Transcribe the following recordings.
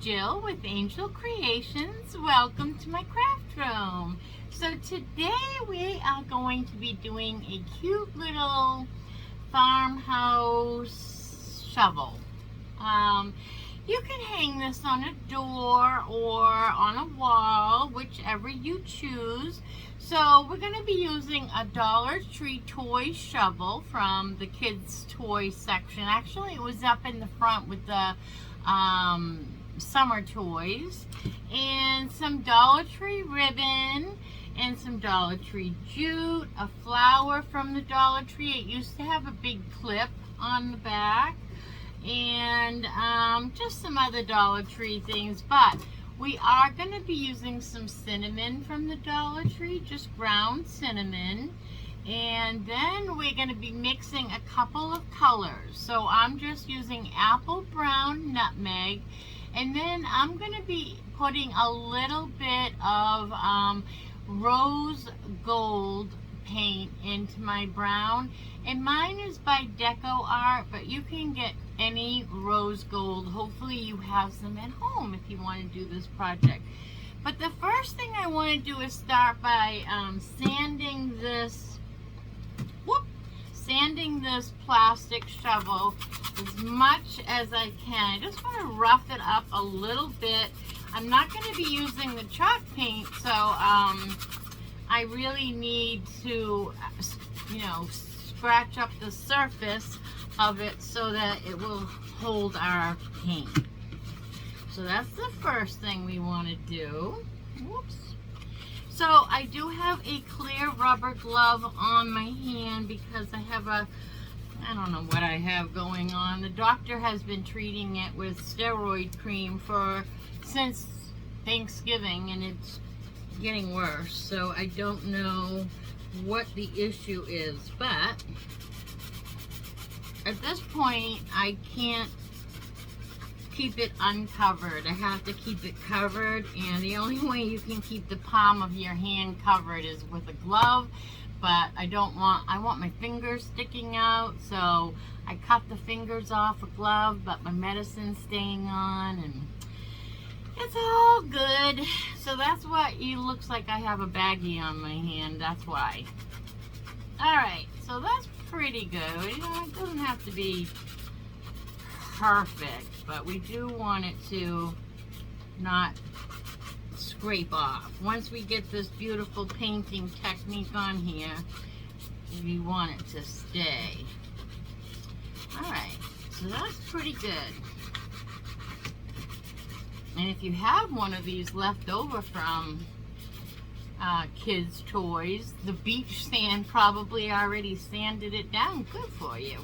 Jill with Angel Creations. Welcome to my craft room. So today we are going to be doing a cute little farmhouse shovel. You can hang this on a door or on a wall, whichever you choose. So we're going to be using a Dollar Tree toy shovel from the kids' toy section. Actually, it was up in the front with the summer toys, and some Dollar Tree ribbon, and some Dollar Tree jute, a flower from the Dollar Tree. It used to have a big clip on the back, and just some other Dollar Tree things. But we are going to be using some cinnamon from the Dollar Tree, just ground cinnamon. And then we're going to be mixing a couple of colors. So I'm just using apple brown nutmeg. And then I'm going to be putting a little bit of rose gold paint into my brown. And mine is by Deco Art, but you can get any rose gold. Hopefully you have some at home if you want to do this project. But the first thing I want to do is start by sanding this plastic shovel as much as I can. I just want to rough it up a little bit. I'm not going to be using the chalk paint, so I really need to, scratch up the surface of it so that it will hold our paint. So that's the first thing we want to do. Whoops. So I do have a clear rubber glove on my hand because I have I don't know what I have going on. The doctor has been treating it with steroid cream since Thanksgiving, and it's getting worse. So I don't know what the issue is, but at this point I can't keep it uncovered. I have to keep it covered, and the only way you can keep the palm of your hand covered is with a glove. But I want my fingers sticking out, so I cut the fingers off a glove, but my medicine's staying on, and it's all good. So that's what it looks like. I have a baggie on my hand, that's why. Alright, so that's pretty good. It doesn't have to be perfect, but we do want it to not scrape off. Once we get this beautiful painting technique on here, we want it to stay. Alright, so that's pretty good. And if you have one of these left over from kids' toys, the beach sand probably already sanded it down good for you.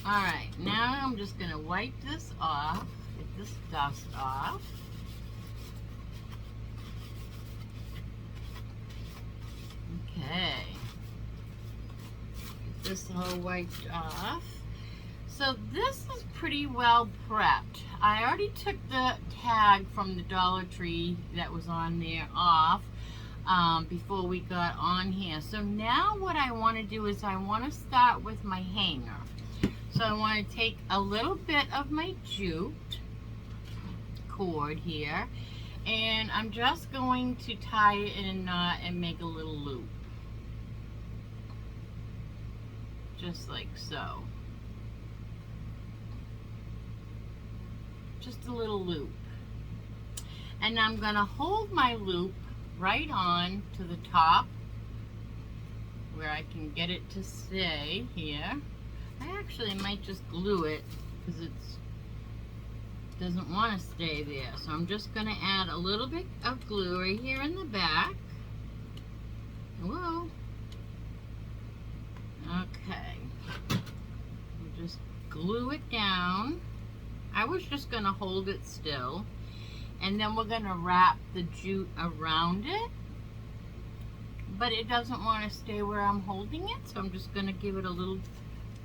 Alright, now I'm just going to wipe this off, get this dust off. Okay, get this all wiped off. So this is pretty well prepped. I already took the tag from the Dollar Tree that was on there off before we got on here. So now what I want to do is I want to start with my hanger. So I want to take a little bit of my jute cord here, and I'm just going to tie it in a knot and make a little loop. Just like so. Just a little loop. And I'm going to hold my loop right on to the top where I can get it to stay here. I actually might just glue it because it doesn't want to stay there. So I'm just going to add a little bit of glue right here in the back. Whoa. Okay. We'll just glue it down. I was just going to hold it still. And then we're going to wrap the jute around it. But it doesn't want to stay where I'm holding it, so I'm just going to give it a little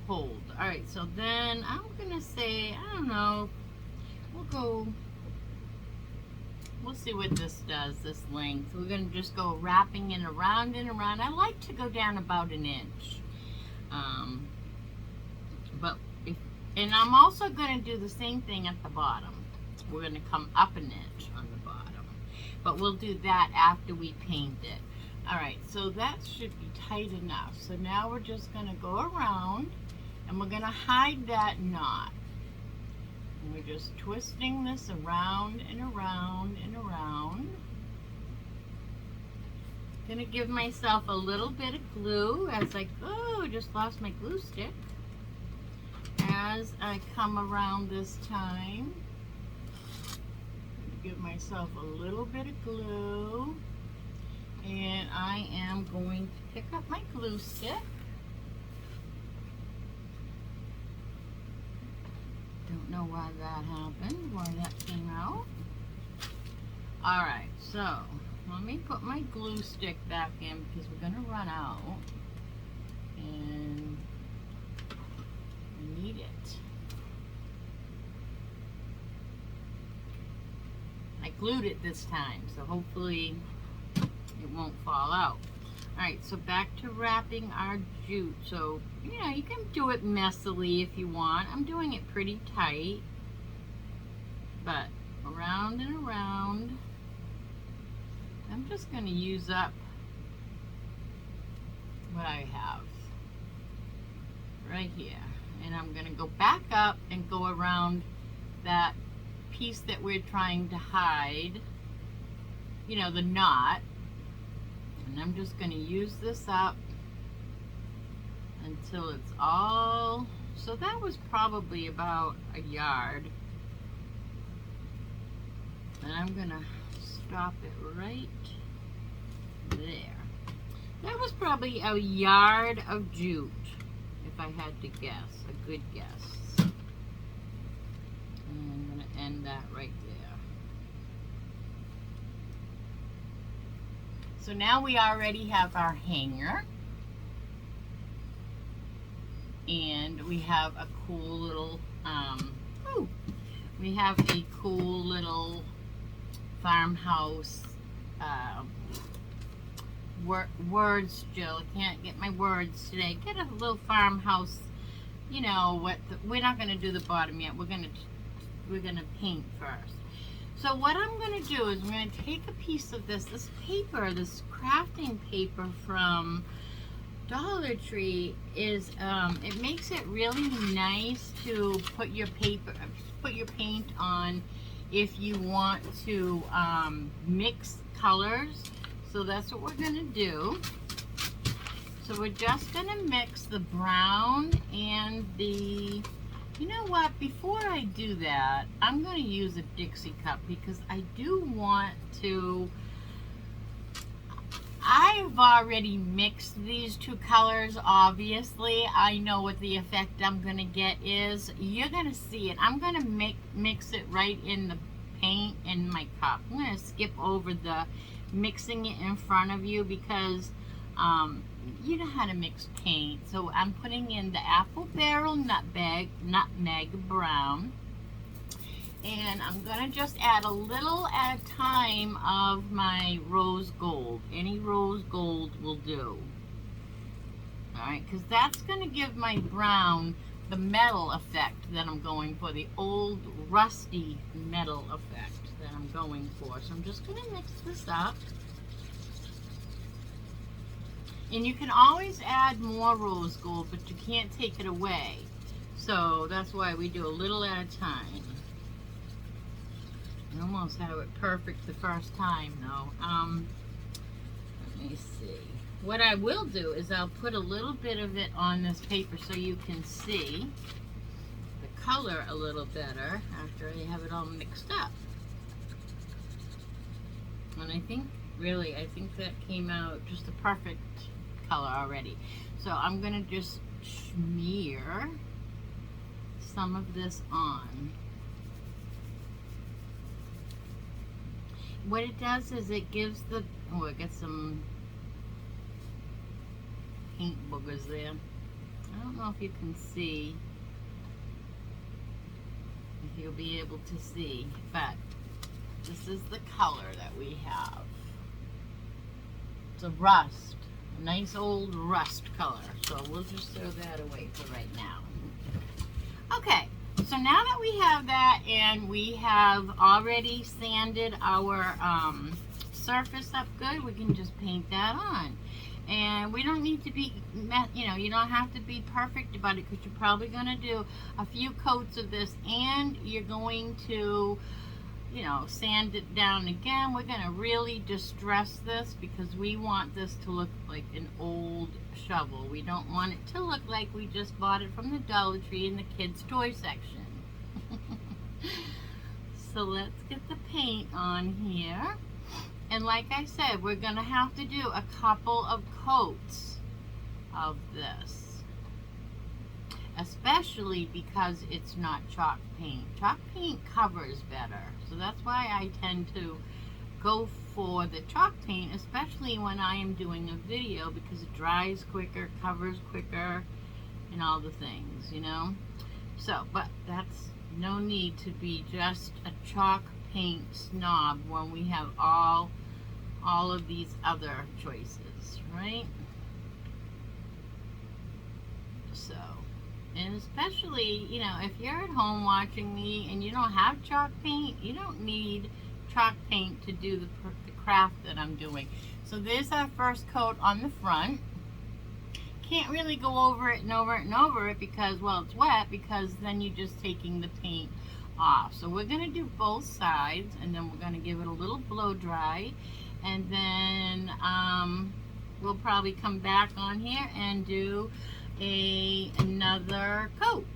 hold. Alright, so then I'm going to say, I don't know, we'll see what this does, this length. We're going to just go wrapping it around and around. I like to go down about an inch. And I'm also going to do the same thing at the bottom. we're going to come up an inch on the bottom. But we'll do that after we paint it. Alright, so that should be tight enough. So now we're just going to go around and we're going to hide that knot. And we're just twisting this around and around and around. Gonna give myself a little bit of glue as I, oh, just lost my glue stick. As I come around this time, give myself a little bit of glue, and I am going to pick up my glue stick. Don't know why that happened, why that came out. Alright, so let me put my glue stick back in because we're going to run out. And I need it. I glued it this time, so hopefully it won't fall out. Alright, so back to wrapping our jute. So, you know, you can do it messily if you want. I'm doing it pretty tight. But around and around. I'm just going to use up what I have right here. And I'm going to go back up and go around that piece that we're trying to hide, you know, the knot. And I'm just going to use this up until it's all, so that was probably about a yard. And I'm going to stop it right there. That was probably a yard of jute, if I had to guess, a good guess. And I'm going to end that right there. So now we already have our hanger. And we have a cool little, we have a cool little farmhouse, words, Jill, I can't get my words today. Get a little farmhouse, you know, we're not going to do the bottom yet. We're going to paint first. So what I'm going to do is I'm going to take a piece of this paper, this crafting paper from Dollar Tree is, it makes it really nice to put your paint on if you want to mix colors. So that's what we're going to do. So we're just going to mix the brown and the, you know what, before I do that, I'm going to use a Dixie cup because I do want to, I've already mixed these two colors, obviously. I know what the effect I'm going to get is. You're going to see it. I'm going to mix it right in the paint in my cup. I'm going to skip over the mixing it in front of you because you know how to mix paint. So I'm putting in the apple barrel nutmeg brown, and I'm gonna just add a little at a time of my rose gold. Any rose gold will do. Alright, because that's gonna give my brown the metal effect that I'm going for, the old rusty metal effect that I'm going for. So I'm just going to mix this up. And you can always add more rose gold, but you can't take it away. So that's why we do a little at a time. I almost have it perfect the first time though. Let me see. What I will do is I'll put a little bit of it on this paper so you can see the color a little better after I have it all mixed up. And I think, really, I think that came out just a perfect color already. So I'm going to just smear some of this on. What it does is it gives the, oh, it gets some paint boogers there. I don't know if you can see, if you'll be able to see, but this is the color that we have. It's a rust, a nice old rust color. So we'll just throw that away for right now. Okay, So now that we have that and we have already sanded our surface up good, we can just paint that on. And we don't need to be, you don't have to be perfect about it, because you're probably going to do a few coats of this and you're going to, sand it down again. We're going to really distress this because we want this to look like an old shovel. We don't want it to look like we just bought it from the Dollar Tree in the kids' toy section. So let's get the paint on here. And like I said, we're going to have to do a couple of coats of this, especially because it's not chalk paint. Chalk paint covers better, so that's why I tend to go for the chalk paint, especially when I am doing a video, because it dries quicker, covers quicker, and all the things, So, but that's no need to be just a chalk paint snob when we have all of these other choices, right? So, and especially, if you're at home watching me and you don't have chalk paint, you don't need chalk paint to do the craft that I'm doing. So there's our first coat on the front. Can't really go over it and over it and over it because, well, it's wet, because then you're just taking the paint off. So we're going to do both sides, and then we're going to give it a little blow dry, and then we'll probably come back on here and do another coat.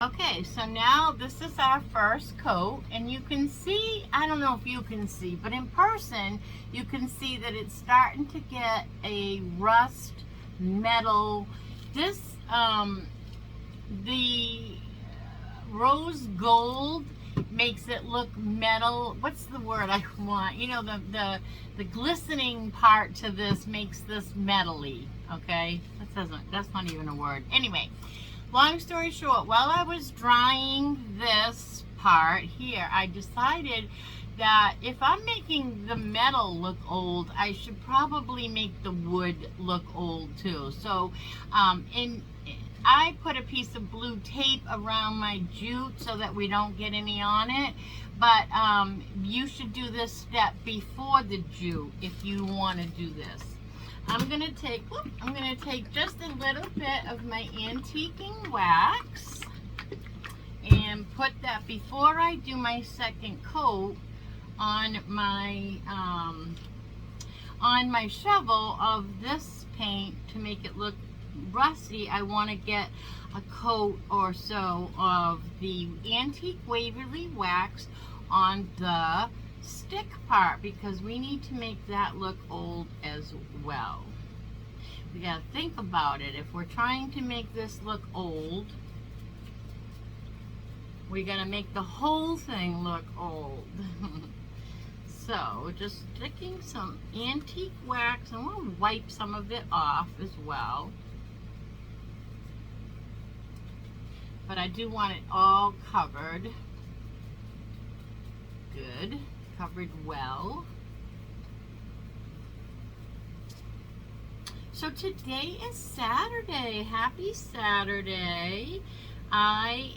Okay, so now this is our first coat, and you can see, I don't know if you can see, but in person you can see that it's starting to get a rust metal. This the rose gold makes it look metal. What's the word I want? The glistening part to this makes this metally. Okay, that's not even a word. Anyway, long story short, while I was drying this part here, I decided that if I'm making the metal look old, I should probably make the wood look old too. So I put a piece of blue tape around my jute so that we don't get any on it. But you should do this step before the jute if you want to do this. I'm gonna take just a little bit of my antiquing wax and put that before I do my second coat on my shovel of this paint to make it look rusty. I want to get a coat or so of the antique Waverly wax on the stick part, because we need to make that look old as well. We got to think about it. If we're trying to make this look old, we got to make the whole thing look old. So just sticking some antique wax. I want to wipe some of it off as well, but I do want it all covered. Good. Covered well. So today is Saturday. Happy Saturday. I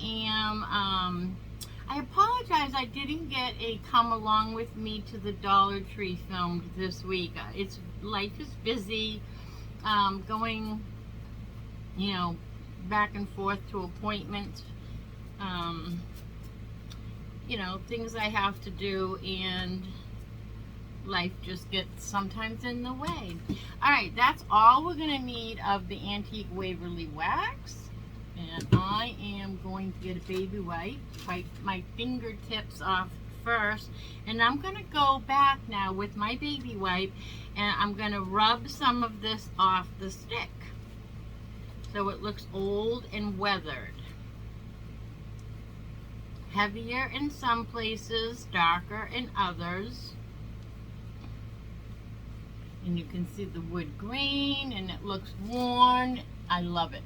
apologize, I didn't get a come along with me to the Dollar Tree filmed this week. Life is busy, going, back and forth to appointments, things I have to do, and life just gets sometimes in the way. Alright, that's all we're going to need of the antique Waverly wax. And I am going to get a baby wipe my fingertips off first. And I'm going to go back now with my baby wipe, and I'm going to rub some of this off the stick so it looks old and weathered. Heavier in some places, darker in others. And you can see the wood grain, and it looks worn. I love it.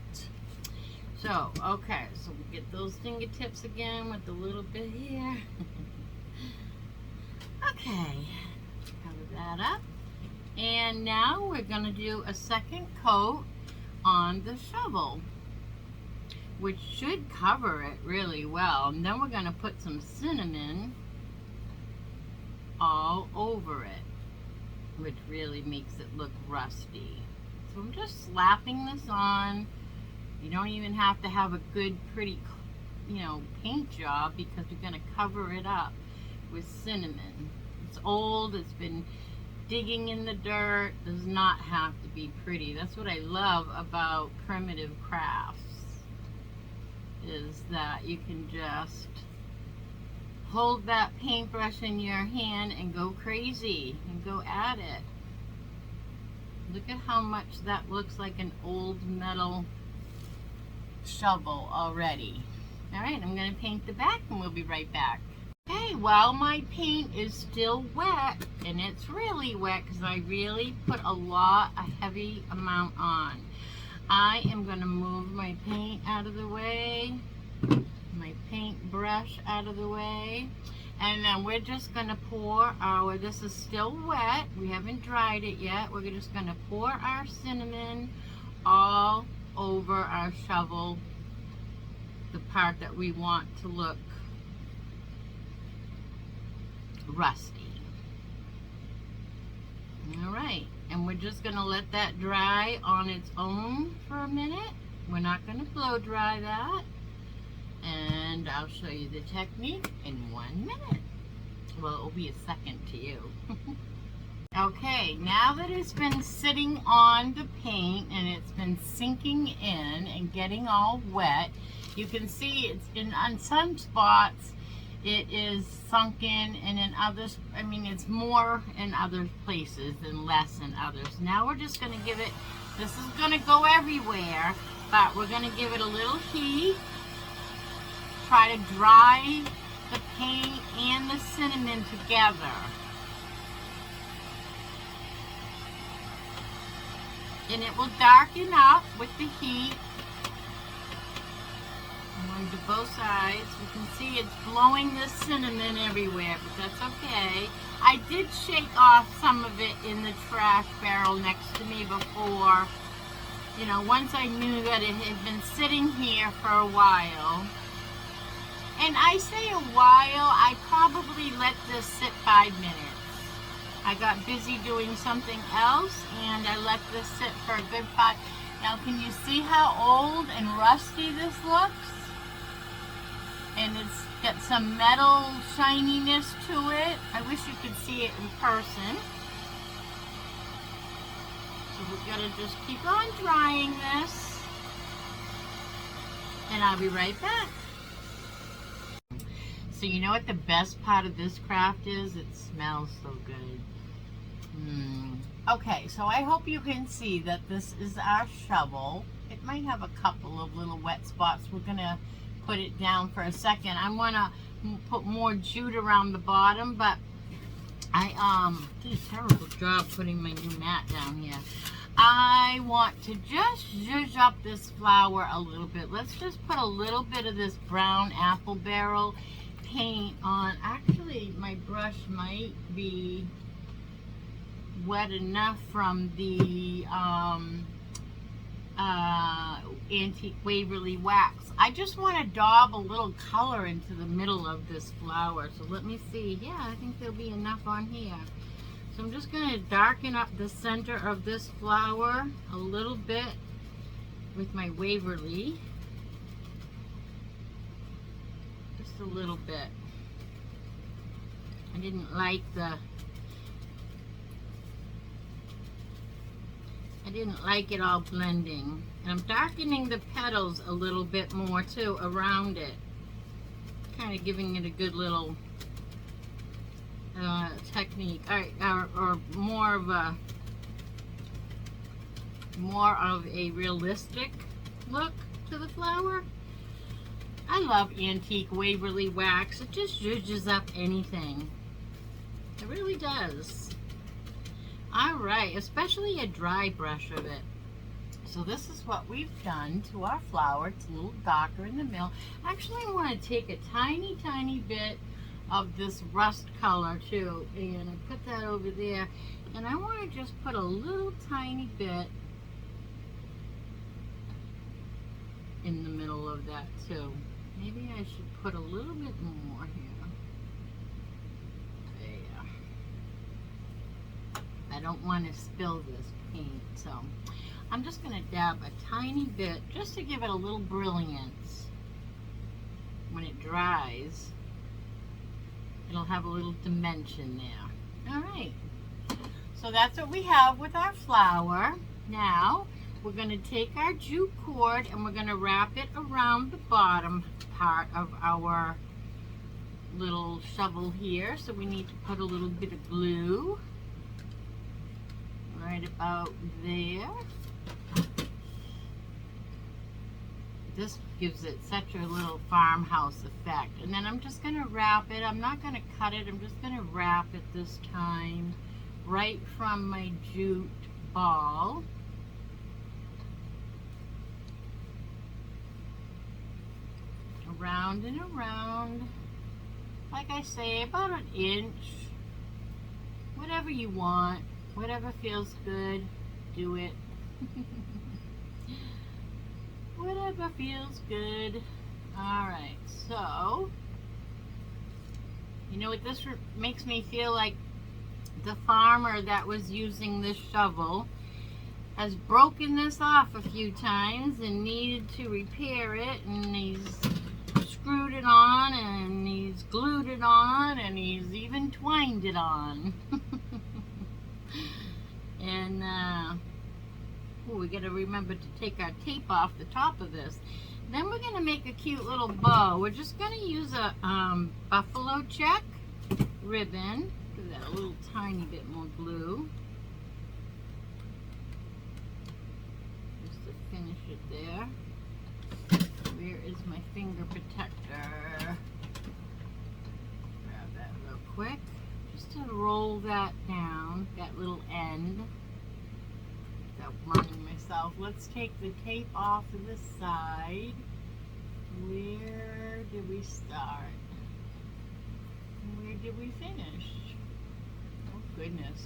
So, okay, so we get those fingertips again with a little bit here. Okay, cover that up. And now we're going to do a second coat on the shovel. which should cover it really well. And then we're going to put some cinnamon all over it, which really makes it look rusty. So I'm just slapping this on. You don't even have to have a good, pretty, paint job, because we're going to cover it up with cinnamon. It's old, it's been digging in the dirt, does not have to be pretty. That's what I love about primitive crafts, is that you can just hold that paintbrush in your hand and go crazy and go at it. Look at how much that looks like an old metal shovel already. Alright, I'm going to paint the back and we'll be right back. Okay, while my paint is still wet, and it's really wet because I really put a heavy amount on, I am going to move my paint out of the way, my paint brush out of the way, and then we're just going to pour our, this is still wet, we haven't dried it yet, we're just going to pour our cinnamon all over our shovel, the part that we want to look rusty. Alright, and we're just going to let that dry on its own for a minute. We're not going to blow dry that. And I'll show you the technique in 1 minute. Well, it'll be a second to you. Okay, now that it's been sitting on the paint and it's been sinking in and getting all wet, you can see it's on some spots it is sunken, and in others, it's more in other places and less in others. Now we're just going to give it, this is going to go everywhere, but we're going to give it a little heat. Try to dry the paint and the cinnamon together. And it will darken up with the heat. I'm going to both sides. You can see it's blowing the cinnamon everywhere, but that's okay. I did shake off some of it in the trash barrel next to me before. Once I knew that it had been sitting here for a while. And I say a while, I probably let this sit 5 minutes. I got busy doing something else, and I let this sit for a good 5. Now, can you see how old and rusty this looks? And it's got some metal shininess to it. I wish you could see it in person. So we're going to just keep on drying this. And I'll be right back. So you know what the best part of this craft is? It smells so good. Okay, so I hope you can see that this is our shovel. It might have a couple of little wet spots. We're going to put it down for a second. I want to put more jute around the bottom, but I did a terrible job putting my new mat down here. I want to just zhuzh up this flour a little bit. Let's just put a little bit of this brown apple barrel paint on. Actually, my brush might be wet enough from the Antique Waverly wax. I just want to daub a little color into the middle of this flower. So let me see. Yeah, I think there'll be enough on here. So I'm just going to darken up the center of this flower a little bit with my Waverly. Just a little bit. I didn't like it all blending. And I'm darkening the petals a little bit more too around it. Kind of giving it a good little technique. Or more of a realistic look to the flower. I love Antique Waverly wax. It just zhuzhes up anything. It really does. Alright, especially a dry brush of it. So this is what we've done to our flower. It's a little darker in the middle. Actually, I want to take a tiny, tiny bit of this rust color too, and I put that over there. And I want to just put a little tiny bit in the middle of that too. Maybe I should put a little bit more here. There. I don't want to spill this paint, so I'm just going to dab a tiny bit just to give it a little brilliance. When it dries, it'll have a little dimension there. All right. So that's what we have with our flower. Now, we're going to take our jute cord and we're going to wrap it around the bottom part of our little shovel here. So we need to put a little bit of glue right about there. This gives it such a little farmhouse effect. And then I'm just going to wrap it. I'm not going to cut it. I'm just going to wrap it this time right from my jute ball. Around and around. Like I say, about an inch. Whatever you want. Whatever feels good, do it. Whatever feels good. Alright, so, you know what this makes me feel like? The farmer that was using this shovel has broken this off a few times and needed to repair it, and he's screwed it on, and he's glued it on, and he's even twined it on. And we got to remember to take our tape off the top of this. Then we're going to make a cute little bow. We're just going to use a buffalo check ribbon. Give that a little tiny bit more glue. Just to finish it there. Where is my finger protector? Grab that real quick. Just to roll that down, that little end. Without burning myself. Let's take the tape off to the side. Where did we start? Where did we finish? Oh goodness.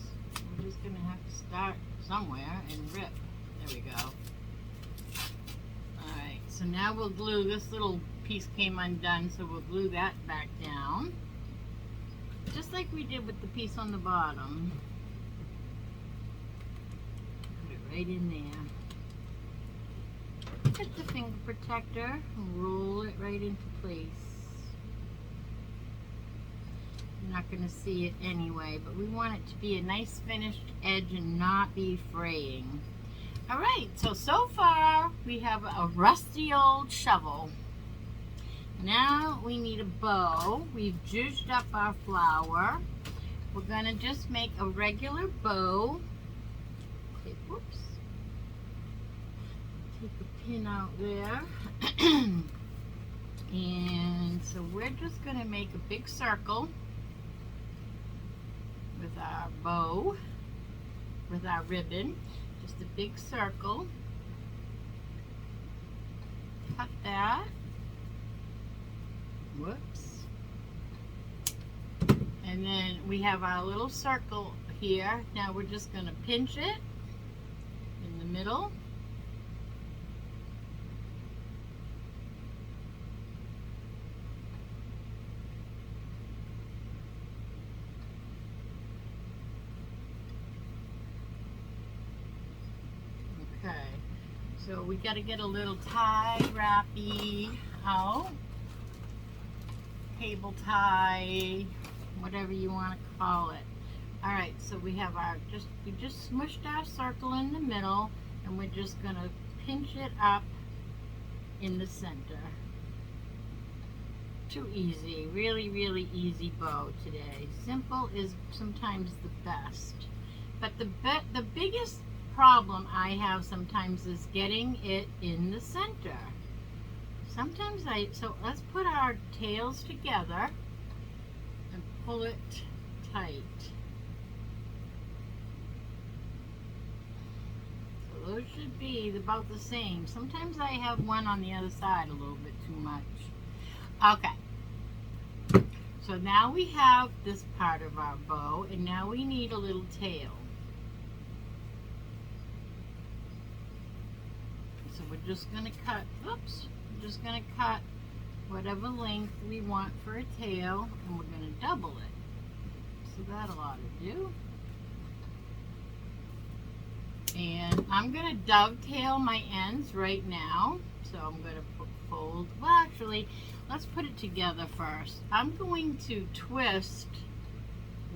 We're just going to have to start somewhere and rip. There we go. Alright, so now we'll glue. This little piece came undone, so we'll glue that back down. Just like we did with the piece on the bottom. Put it right in there. Get the finger protector and roll it right into place. You're not going to see it anyway, but we want it to be a nice finished edge and not be fraying. Alright, so far we have a rusty old shovel. Now we need a bow. We've juiced up our flower. We're going to just make a regular bow. Okay, whoops. Take a pin out there. And so we're just going to make a big circle with our bow, with our ribbon. Just a big circle. Cut that. Whoops. And then we have our little circle here. Now we're just going to pinch it in the middle. Okay. So we got to get a little tie wrappy out. Cable tie, whatever you want to call it. Alright, so we have our, we just smushed our circle in the middle, and we're just going to pinch it up in the center. Too easy, really, really easy bow today. Simple is sometimes the best. But the biggest problem I have sometimes is getting it in the center. Sometimes so let's put our tails together and pull it tight. So those should be about the same. Sometimes I have one on the other side a little bit too much. Okay. So now we have this part of our bow, and now we need a little tail. So we're just going to cut, oops, we're just going to cut whatever length we want for a tail, and we're going to double it. So that'll ought to do. And I'm going to dovetail my ends right now. So I'm going to fold, well actually, let's put it together first. I'm going to twist,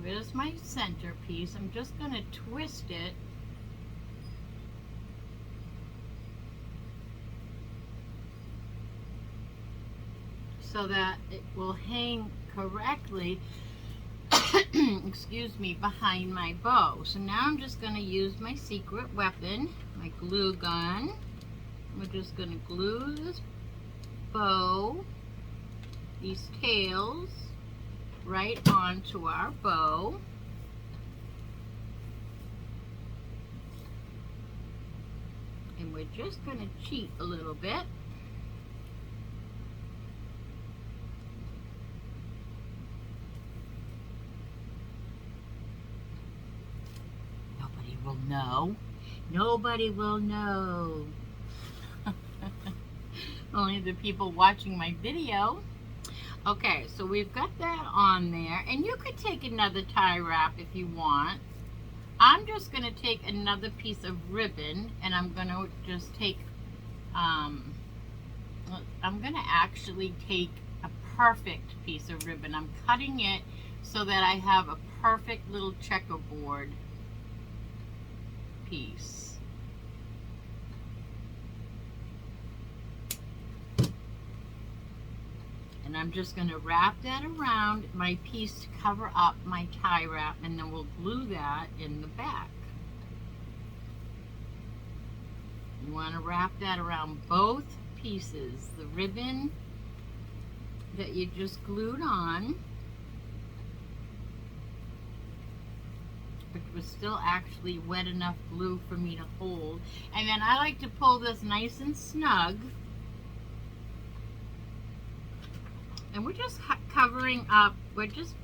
where's my center piece? I'm just going to twist it so that it will hang correctly, excuse me, behind my bow. So now I'm just going to use my secret weapon, my glue gun. We're just going to glue this bow, these tails, right onto our bow. And we're just going to cheat a little bit. Nobody will know. Nobody will know. Only the people watching my video. Okay, so we've got that on there, and you could take another tie wrap if you want. I'm just going to take another piece of ribbon, and I'm going to just take, I'm going to actually take a perfect piece of ribbon. I'm cutting it so that I have a perfect little checkerboard piece. And I'm just going to wrap that around my piece to cover up my tie wrap, and then we'll glue that in the back. You want to wrap that around both pieces, the ribbon that you just glued on, which was still actually wet enough glue for me to hold. And then I like to pull this nice and snug. And we're just covering up, we're just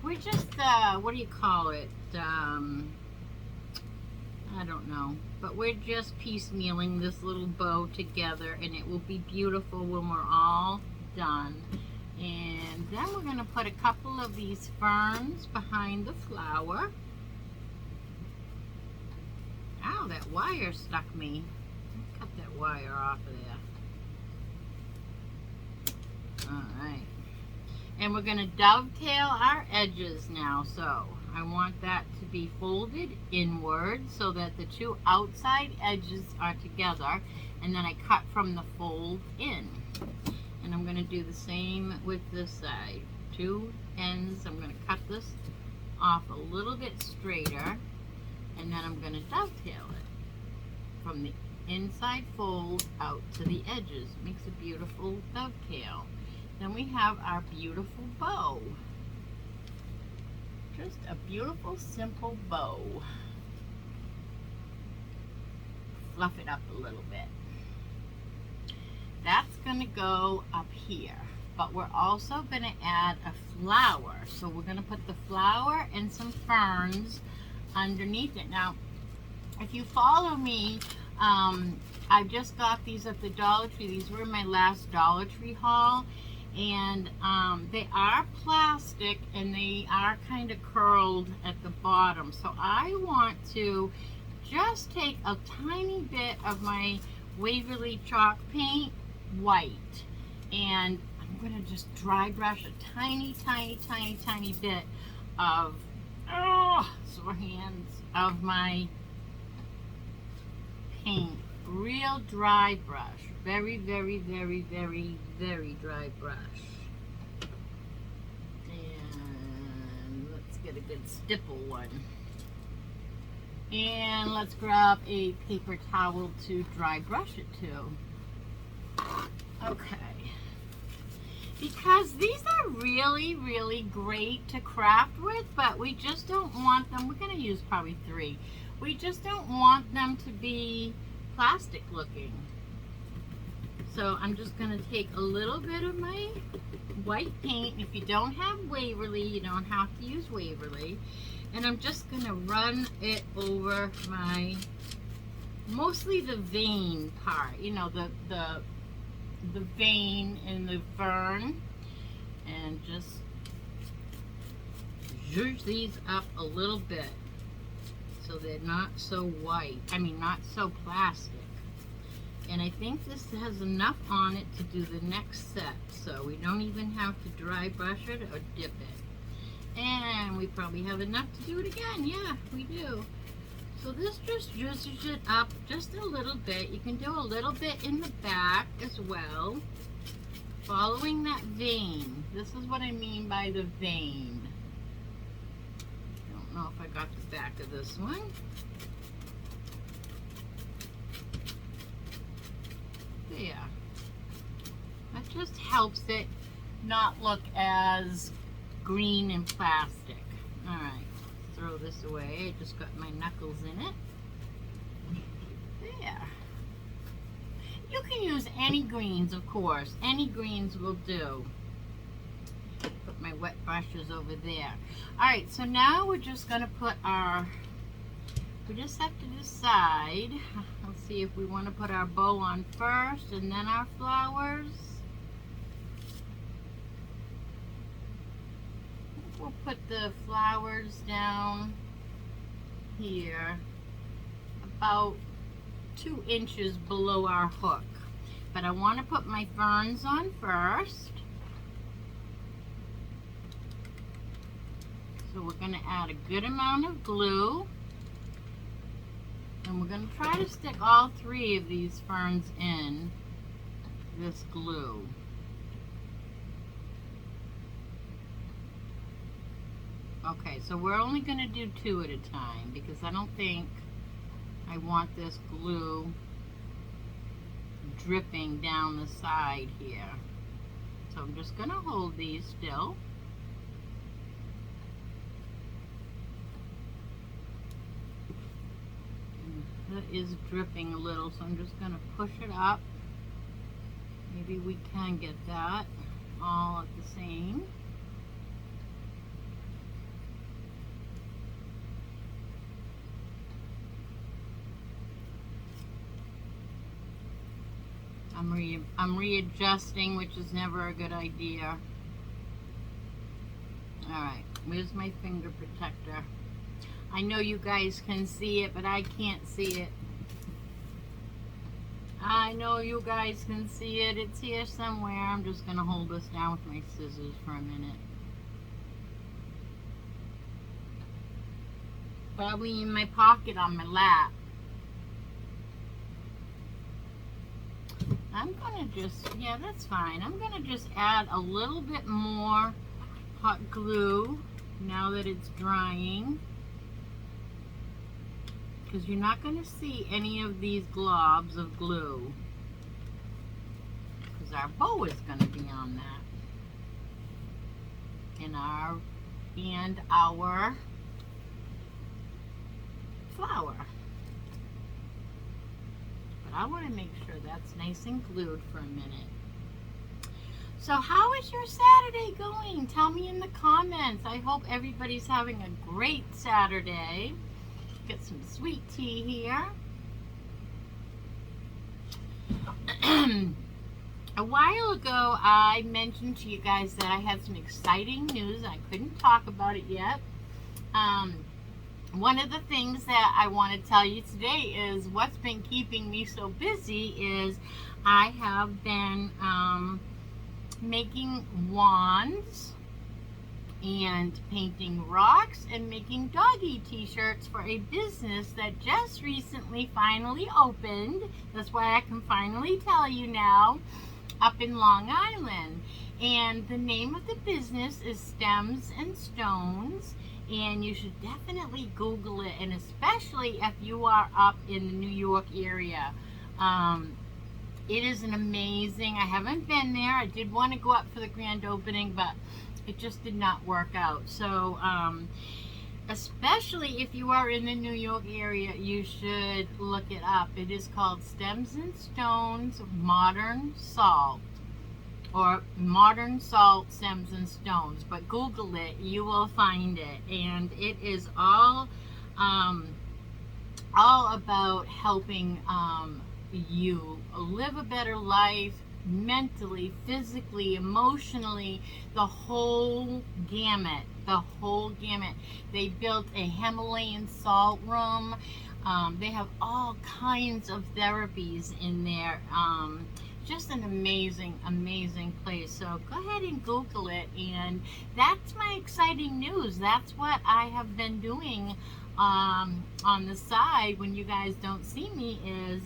what do you call it? I don't know. But we're just piecemealing this little bow together, and it will be beautiful when we're all done. And then we're going to put a couple of these ferns behind the flower. Ow, that wire stuck me. Cut that wire off of there. Alright, and we're going to dovetail our edges now. So I want that to be folded inward so that the two outside edges are together, and then I cut from the fold in. And I'm going to do the same with this side. Two ends, I'm going to cut this off a little bit straighter, and then I'm going to dovetail it from the inside fold out to the edges. Makes a beautiful dovetail. Then we have our beautiful bow. Just a beautiful, simple bow. Fluff it up a little bit. That's going to go up here. But we're also going to add a flower. So we're going to put the flower and some ferns underneath it. Now, if you follow me, I just got these at the Dollar Tree. These were in my last Dollar Tree haul. And they are plastic, and they are kind of curled at the bottom. So I want to just take a tiny bit of my Waverly chalk paint, white, and I'm going to just dry brush a tiny bit of, sore hands, of my paint. Real dry brush. Very dry brush. And let's get a good stipple one. And let's grab a paper towel to dry brush it to. Okay. Because these are really great to craft with, but we just don't want them, we're going to use probably 3. We just don't want them to be plastic looking. So I'm just going to take a little bit of my white paint. If you don't have Waverly, you don't have to use Waverly. And I'm just going to run it over my mostly the vein part, you know, the vein in the fern, and just zhuzh these up a little bit so they're not so white, I mean not so plastic. And I think this has enough on it to do the next set, so we don't even have to dry brush it or dip it. And we probably have enough to do it again. Yeah, we do. So this just zhuzhes it up just a little bit. You can do a little bit in the back as well, following that vein. This is what I mean by the vein. I don't know if I got the back of this one. There. That just helps it not look as green and plastic. Alright, throw this away. I just got my knuckles in it. There. You can use any greens, of course. Any greens will do. Put my wet brushes over there. Alright, so now we're just going to put our... We just have to decide. Let's see if we want to put our bow on first and then our flowers. We'll put the flowers down here about 2 inches below our hook. But I want to put my ferns on first. So we're going to add a good amount of glue. And we're going to try to stick all 3 of these ferns in this glue. Okay, so we're only going to do 2 at a time because I don't think I want this glue dripping down the side here. So I'm just going to hold these still. It is dripping a little, so I'm just going to push it up. Maybe we can get that all at the same. I'm readjusting, which is never a good idea. Alright, where's my finger protector? I know you guys can see it, but I can't see it. I know you guys can see it. It's here somewhere. I'm just going to hold this down with my scissors for a minute. Probably in my pocket on my lap. I'm going to just, yeah, that's fine. I'm going to just add a little bit more hot glue now that it's drying. Because you're not going to see any of these globs of glue. Because our bow is going to be on that. And our flower. But I want to make sure that's nice and glued for a minute. So how is your Saturday going? Tell me in the comments. I hope everybody's having a great Saturday. Get some sweet tea here. A while ago, I mentioned to you guys that I had some exciting news. I couldn't talk about it yet. One of the things that I want to tell you today is what's been keeping me so busy is I have been making wands and painting rocks and making doggy t-shirts for a business that just recently finally opened. That's why I can finally tell you now, up in Long Island. And the name of the business is Stems and Stones, and you should definitely Google it, and especially if you are up in the New York area. It is an amazing, I haven't been there. I did want to go up for the grand opening, but it just did not work out. So, especially if you are in the New York area, you should look it up. It is called Stems and Stones Modern Salt, or Modern Salt Stems and Stones. But Google it, you will find it. And it is all all about helping you live a better life mentally, physically, emotionally, the whole gamut. The whole gamut. They built a Himalayan salt room. They have all kinds of therapies in there. Just an amazing, amazing place. So go ahead and Google it. And that's my exciting news. That's what I have been doing on the side when you guys don't see me, is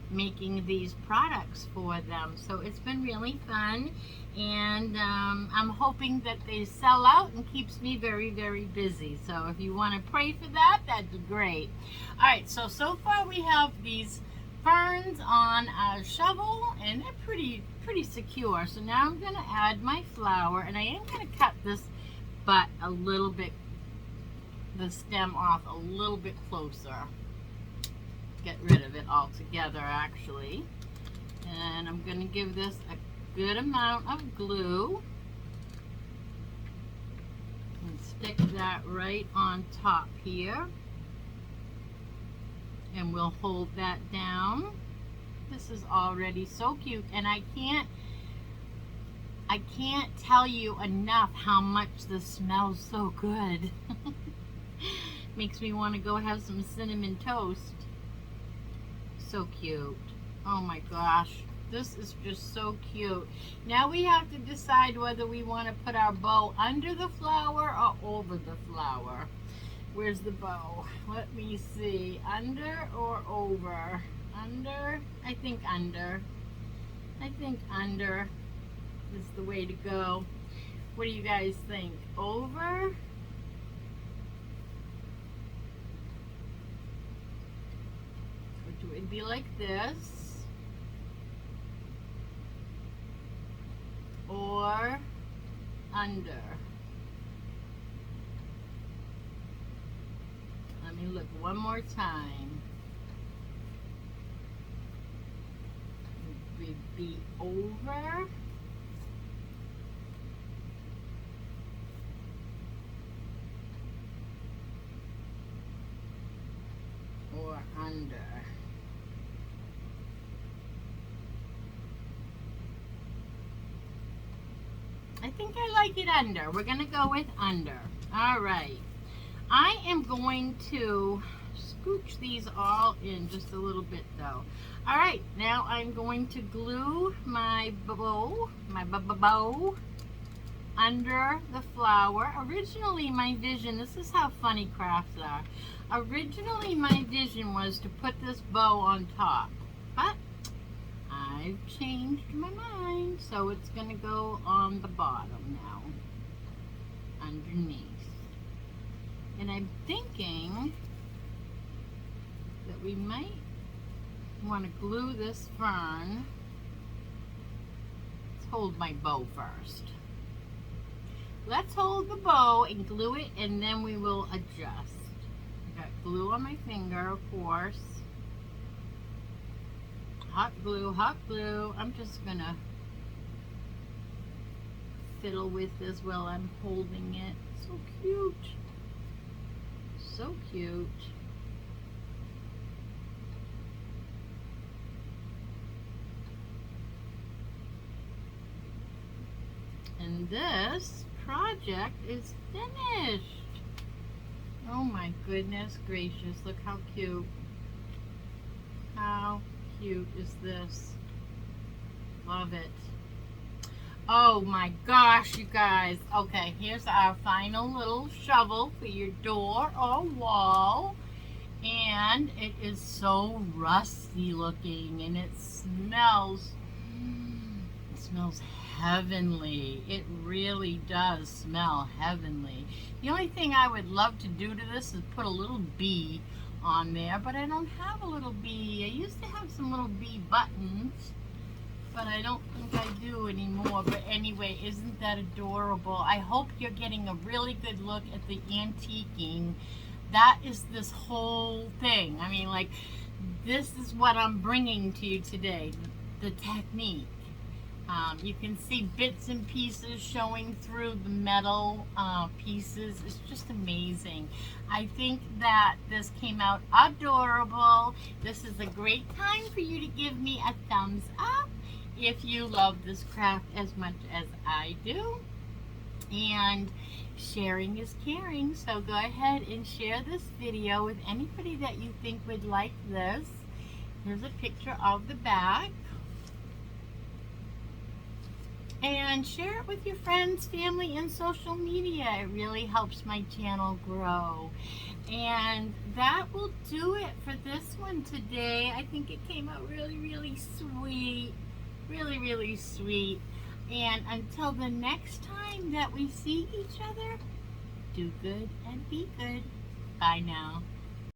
making these products for them. So it's been really fun, and I'm hoping that they sell out and keeps me very, very busy. So if you want to pray for that, that'd be great. All right, so far we have these ferns on a shovel, and they're pretty secure. So now I'm going to add my flour, and I am going to cut this butt a little bit, the stem off a little bit closer. Get rid of it altogether, actually. And I'm going to give this a good amount of glue and stick that right on top here, and we'll hold that down. This is already so cute, and I can't tell you enough how much this smells so good. Makes me want to go have some cinnamon toast. So cute. Oh my gosh, this is just so cute. Now we have to decide whether we want to put our bow under the flower or over the flower. Where's the bow? Let me see. Under or over? Under? I think under. I think under is the way to go. What do you guys think? Over? It would be like this, or under. Let me look one more time. It would be over, or under. I think I like it under. We're going to go with under. All right. I am going to scooch these all in just a little bit, though. All right. Now I'm going to glue my bow, under the flower. Originally, my vision, this is how funny crafts are. Originally, my vision was to put this bow on top, but I've changed my mind, so it's going to go on the bottom now, underneath. And I'm thinking that we might want to glue this fern. Let's hold my bow first. Let's hold the bow and glue it, and then we will adjust. I got glue on my finger, of course. Hot glue, hot glue. I'm just gonna fiddle with this while I'm holding it. So cute. So cute. And this project is finished. Oh my goodness gracious, look how cute. How cute is this? Love it. Oh my gosh, you guys. Okay, here's our final little shovel for your door or wall. And it is so rusty looking, and it smells heavenly. It really does smell heavenly. The only thing I would love to do to this is put a little bee on there, but I don't have a little bee. I used to have some little bee buttons, but I don't think I do anymore. But anyway, isn't that adorable? I hope you're getting a really good look at the antiquing. That is this whole thing. I mean, like, this is what I'm bringing to you today, the technique. You can see bits and pieces showing through the metal pieces. It's just amazing. I think that this came out adorable. This is a great time for you to give me a thumbs up if you love this craft as much as I do. And sharing is caring, so go ahead and share this video with anybody that you think would like this. Here's a picture of the back. And share it with your friends, family, and social media. It really helps my channel grow. And that will do it for this one today. I think it came out really, really sweet. Really, really sweet. And until the next time that we see each other, do good and be good. Bye now.